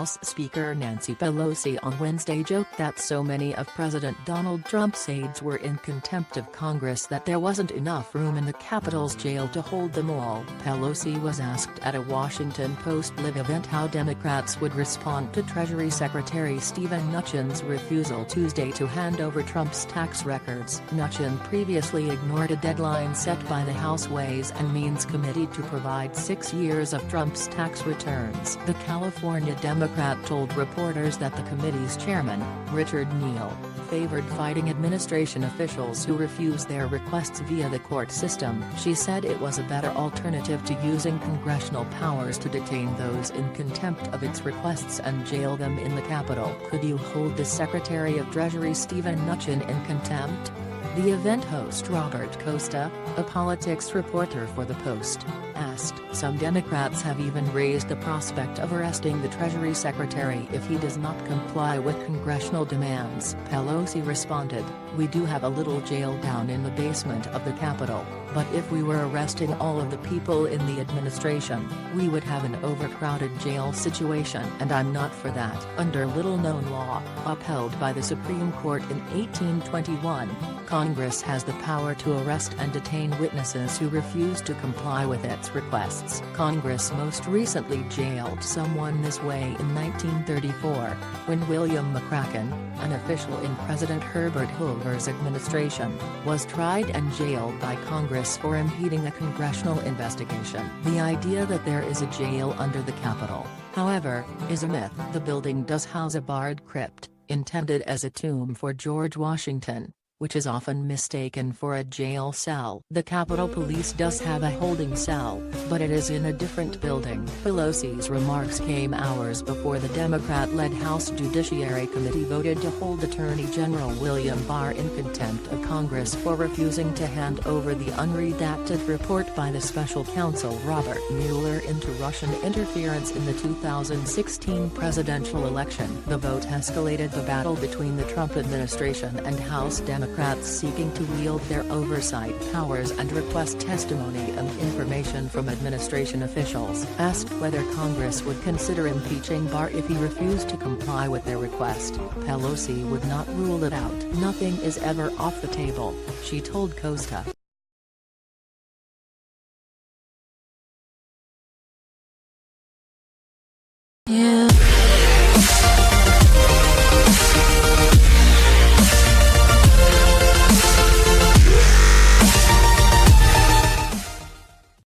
House Speaker Nancy Pelosi on Wednesday joked that so many of President Donald Trump's aides were in contempt of Congress that there wasn't enough room in the Capitol's jail to hold them all. Pelosi was asked at a Washington Post Live event how Democrats would respond to Treasury Secretary Steven Mnuchin's refusal Tuesday to hand over Trump's tax records. Mnuchin previously ignored a deadline set by the House Ways and Means Committee to provide 6 years of Trump's tax returns. The California Democrat told reporters that the committee's chairman, Richard Neal, favored fighting administration officials who refused their requests via the court system. She said it was a better alternative to using congressional powers to detain those in contempt of its requests and jail them in the Capitol. Could you hold the Secretary of Treasury Steven Mnuchin in contempt? The event host Robert Costa, a politics reporter for The Post, asked. Some Democrats have even raised the prospect of arresting the Treasury Secretary if he does not comply with congressional demands. Pelosi responded, "We do have a little jail down in the basement of the Capitol, but if we were arresting all of the people in the administration, we would have an overcrowded jail situation, and I'm not for that." Under little-known law, upheld by the Supreme Court in 1821, Congress has the power to arrest and detain witnesses who refuse to comply with its requests. Congress most recently jailed someone this way in 1934, when William McCracken, an official in President Herbert Hoover's administration, was tried and jailed by Congress for impeding a congressional investigation. The idea that there is a jail under the Capitol, however, is a myth. The building does house a barred crypt, intended as a tomb for George Washington, which is often mistaken for a jail cell. The Capitol Police does have a holding cell, but it is in a different building. Pelosi's remarks came hours before the Democrat-led House Judiciary Committee voted to hold Attorney General William Barr in contempt of Congress for refusing to hand over the unredacted report by the special counsel Robert Mueller into Russian interference in the 2016 presidential election. The vote escalated the battle between the Trump administration and House Democrats seeking to wield their oversight powers and request testimony and information from administration officials. Asked whether Congress would consider impeaching Barr if he refused to comply with their request, Pelosi would not rule it out. "Nothing is ever off the table," she told Costa.